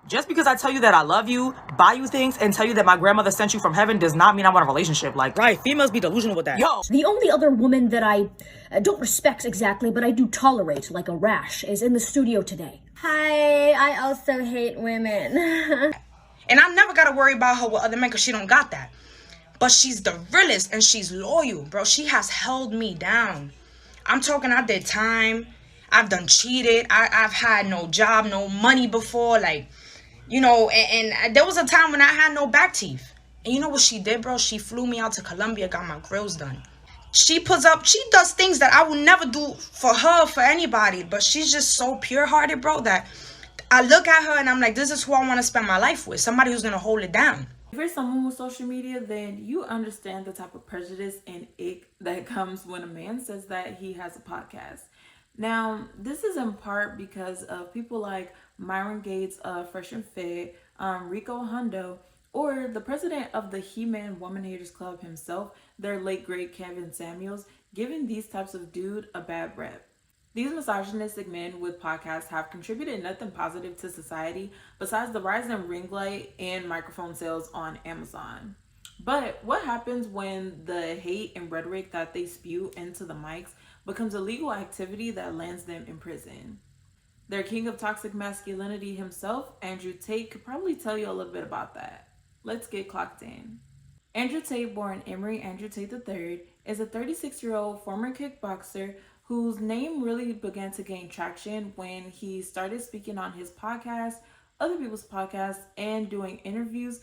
Just because I tell you that I love you, buy you things, and tell you that my grandmother sent you from heaven does not mean I want a relationship. Like, right, females be delusional with that. Yo! The only other woman that I don't respect exactly, but I do tolerate like a rash, is in the studio today. Hi, I also hate women. And I never gotta worry about her with other men because she don't got that. But she's the realest and she's loyal, bro. She has held me down. I'm talking, I did time. I've done cheated. I've had no job, no money before. Like, you know, and there was a time when I had no back teeth. And you know what she did, bro? She flew me out to Colombia, got my grills done. She does things that I would never do for her, for anybody. But she's just so pure-hearted, bro, that I look at her and I'm like, this is who I want to spend my life with. Somebody who's going to hold it down. If you're someone with social media, then you understand the type of prejudice and ick that comes when a man says that he has a podcast. Now, this is in part because of people like Myron Gates of Fresh and Fit, Rico Hondo, or the president of the He-Man Woman Haters Club himself, their late great Kevin Samuels, giving these types of dude a bad rep. These misogynistic men with podcasts have contributed nothing positive to society besides the rise in ring light and microphone sales on Amazon. But what happens when the hate and rhetoric that they spew into the mics becomes a legal activity that lands them in prison? Their king of toxic masculinity himself, Andrew Tate, could probably tell you a little bit about that. Let's get clocked in. Andrew Tate, born Emery Andrew Tate III, is a 36-year-old former kickboxer whose name really began to gain traction when he started speaking on his podcast, other people's podcasts, and doing interviews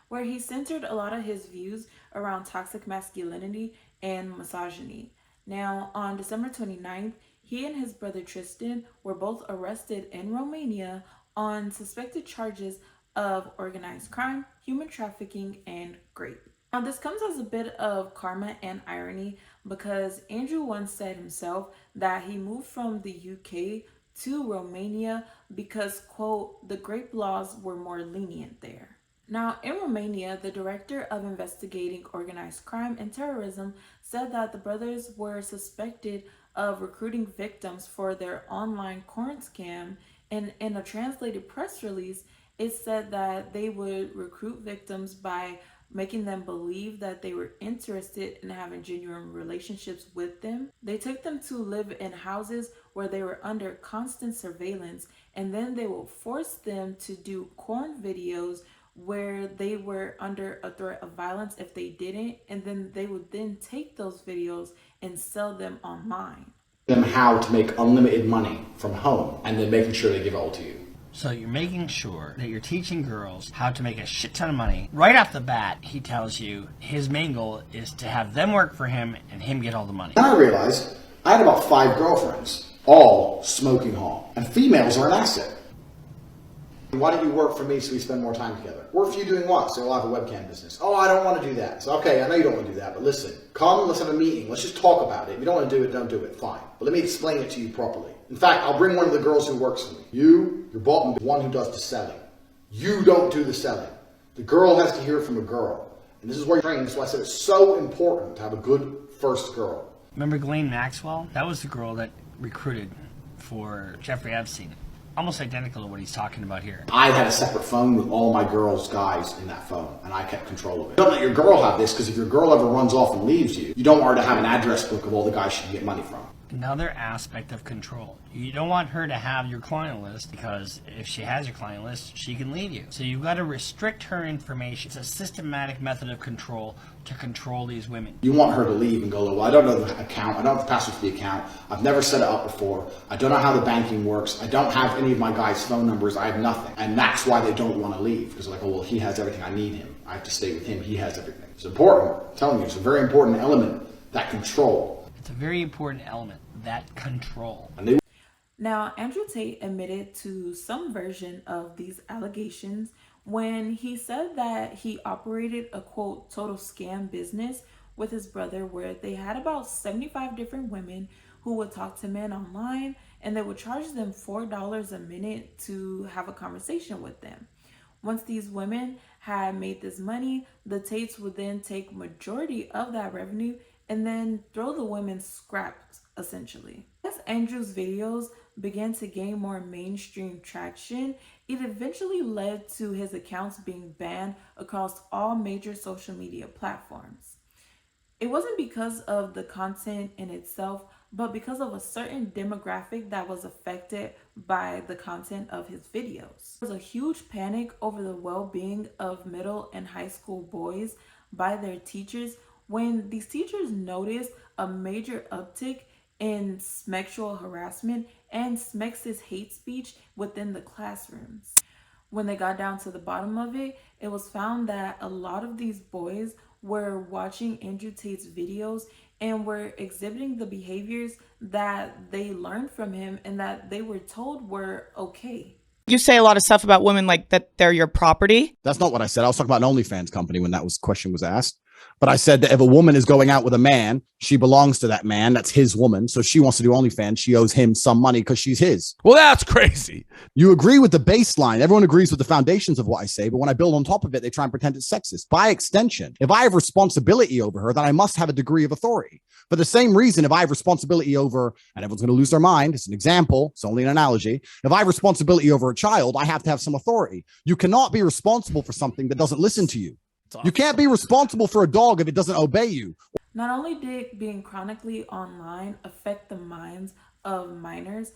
where he centered a lot of his views around toxic masculinity and misogyny. Now, on December 29th, he and his brother Tristan were both arrested in Romania on suspected charges of organized crime, human trafficking, and rape. Now, this comes as a bit of karma and irony because Andrew once said himself that he moved from the UK to Romania because, quote, the rape laws were more lenient there. Now, in Romania, the director of investigating organized crime and terrorism said that the brothers were suspected of recruiting victims for their online porn scam, and in a translated press release, it said that they would recruit victims by making them believe that they were interested in having genuine relationships with them. They took them to live in houses where they were under constant surveillance, and then they will force them to do porn videos where they were under a threat of violence if they didn't, and then they would then take those videos and sell them online. Them how to make unlimited money from home, and then making sure they give it all to you. So you're making sure that you're teaching girls how to make a shit ton of money. Right off the bat, he tells you his main goal is to have them work for him and him get all the money. Then I realized I had about 5 girlfriends, all smoking hot, and females are an asset. Why don't you work for me so we spend more time together? Work for you doing what? So I'll have a webcam business. Oh, I don't want to do that. So, okay, I know you don't want to do that, but listen, come, let's have a meeting. Let's just talk about it. If you don't want to do it, don't do it. Fine. But let me explain it to you properly. In fact, I'll bring one of the girls who works for me. Your bottom, one who does the selling. You don't do the selling. The girl has to hear from a girl. And this is where you're trained. That's why I said it's so important to have a good first girl. Remember Ghislaine Maxwell? That was the girl that recruited for Jeffrey Epstein. Almost identical to what he's talking about here. I had a separate phone with all my girls' guys in that phone, and I kept control of it. Don't let your girl have this, because if your girl ever runs off and leaves you, you don't want her to have an address book of all the guys she can get money from. Another aspect of control. You don't want her to have your client list, because if she has your client list, she can leave you. So you've got to restrict her information. It's a systematic method of control to control these women. You want her to leave and go, well, I don't know the account, I don't have the password to the account, I've never set it up before, I don't know how the banking works, I don't have any of my guys' phone numbers, I have nothing. And that's why they don't want to leave, because they're like, oh, well, he has everything, I need him. I have to stay with him, he has everything. It's important, I'm telling you, it's a very important element, that control. It's a very important element, that control. Now, Andrew Tate admitted to some version of these allegations when he said that he operated a, quote, total scam business with his brother where they had about 75 different women who would talk to men online, and they would charge them $4 a minute to have a conversation with them. Once these women had made this money, the Tates would then take majority of that revenue and then throw the women's scraps, essentially. As Andrew's videos began to gain more mainstream traction, It eventually led to his accounts being banned across all major social media platforms. It wasn't because of the content in itself, but because of a certain demographic that was affected by the content of his videos. There was a huge panic over the well-being of middle and high school boys by their teachers when these teachers noticed a major uptick in sexual harassment and sexist hate speech within the classrooms. When they got down to the bottom of it, it was found that a lot of these boys were watching Andrew Tate's videos and were exhibiting the behaviors that they learned from him and that they were told were okay. You say a lot of stuff about women like that they're your property. That's not what I said. I was talking about an OnlyFans company when that question was asked. But I said that if a woman is going out with a man, she belongs to that man. That's his woman. So she wants to do OnlyFans. She owes him some money because she's his. Well, that's crazy. You agree with the baseline. Everyone agrees with the foundations of what I say. But when I build on top of it, they try and pretend it's sexist. By extension, if I have responsibility over her, then I must have a degree of authority. For the same reason, if I have responsibility over, and everyone's going to lose their mind, it's an example, it's only an analogy. If I have responsibility over a child, I have to have some authority. You cannot be responsible for something that doesn't listen to you. You can't be responsible for a dog if it doesn't obey you. Not only did being chronically online affect the minds of minors,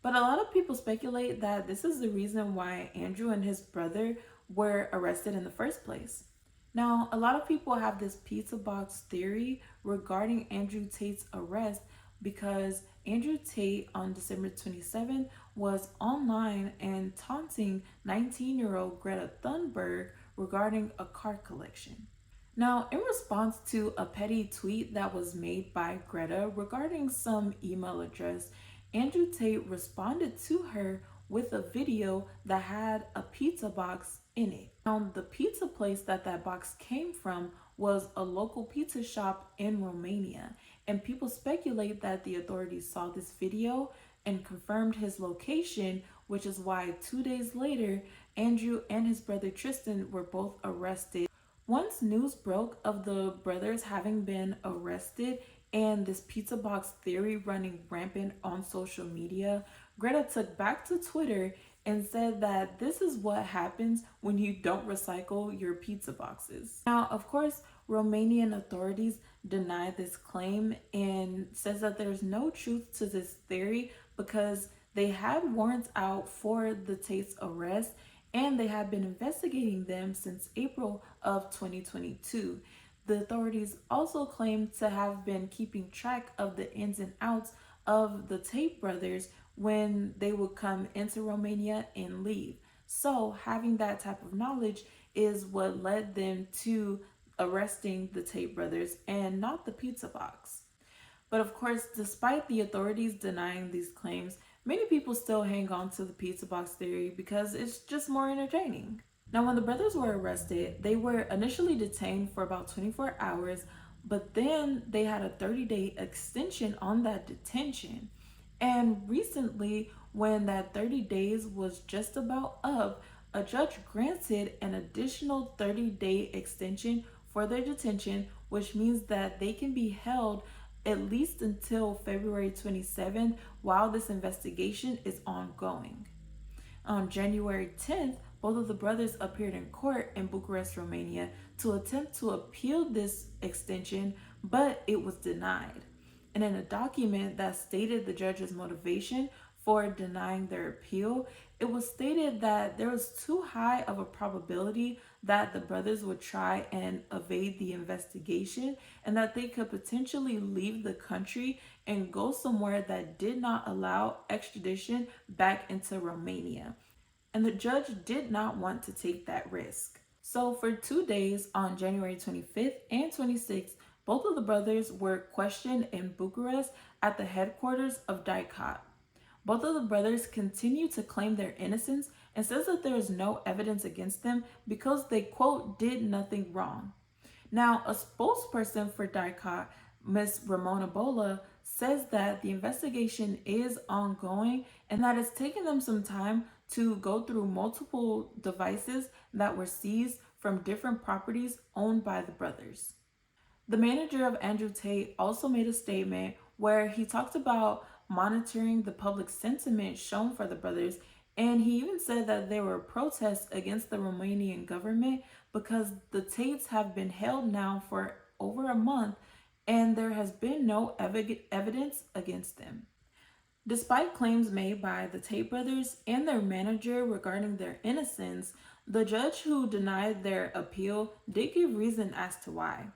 but a lot of people speculate that this is the reason why Andrew and his brother were arrested in the first place. Now, a lot of people have this pizza box theory regarding Andrew Tate's arrest because Andrew Tate on December 27th was online and taunting 19-year-old Greta Thunberg regarding a car collection. Now, in response to a petty tweet that was made by Greta regarding some email address, Andrew Tate responded to her with a video that had a pizza box in it. Now, the pizza place that box came from was a local pizza shop in Romania, and people speculate that the authorities saw this video and confirmed his location, which is why 2 days later, Andrew and his brother Tristan were both arrested. Once news broke of the brothers having been arrested and this pizza box theory running rampant on social media, Greta took back to Twitter and said that this is what happens when you don't recycle your pizza boxes. Now, of course, Romanian authorities deny this claim and says that there's no truth to this theory because they had warrants out for the Tate's arrest and they have been investigating them since April of 2022. The authorities also claim to have been keeping track of the ins and outs of the Tate brothers when they would come into Romania and leave. So having that type of knowledge is what led them to arresting the Tate brothers and not the pizza box. But of course, despite the authorities denying these claims, many people still hang on to the pizza box theory because it's just more entertaining. Now, when the brothers were arrested, they were initially detained for about 24 hours, but then they had a 30-day extension on that detention. And recently, when that 30 days was just about up, a judge granted an additional 30-day extension for their detention, which means that they can be held at least until February 27th while this investigation is ongoing. On January 10th, both of the brothers appeared in court in Bucharest, Romania, to attempt to appeal this extension, but it was denied. And in a document that stated the judge's motivation for denying their appeal, it was stated that there was too high of a probability that the brothers would try and evade the investigation and that they could potentially leave the country and go somewhere that did not allow extradition back into Romania. And the judge did not want to take that risk. So for 2 days on January 25th and 26th, both of the brothers were questioned in Bucharest at the headquarters of Tate. Both of the brothers continue to claim their innocence and says that there is no evidence against them because they, quote, did nothing wrong. Now, a spokesperson for Tate, Ms. Ramona Bola, says that the investigation is ongoing and that it's taken them some time to go through multiple devices that were seized from different properties owned by the brothers. The manager of Andrew Tate also made a statement where he talked about monitoring the public sentiment shown for the brothers And he even said that there were protests against the Romanian government because the Tates have been held now for over a month and there has been no evidence against them. Despite claims made by the Tate brothers and their manager regarding their innocence, the judge who denied their appeal did give reason as to why.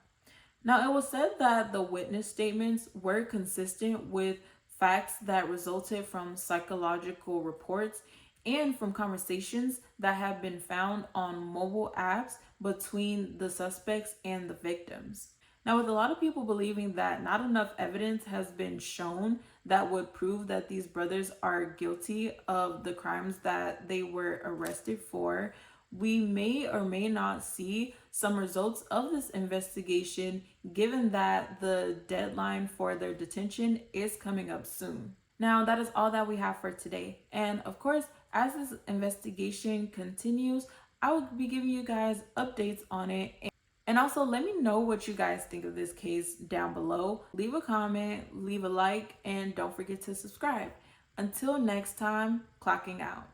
Now, it was said that the witness statements were consistent with facts that resulted from psychological reports and from conversations that have been found on mobile apps between the suspects and the victims. Now, with a lot of people believing that not enough evidence has been shown that would prove that these brothers are guilty of the crimes that they were arrested for, we may or may not see some results of this investigation, given that the deadline for their detention is coming up soon. Now, that is all that we have for today. And of course, as this investigation continues, I will be giving you guys updates on it. And also, let me know what you guys think of this case down below. Leave a comment, leave a like, and don't forget to subscribe. Until next time, clocking out.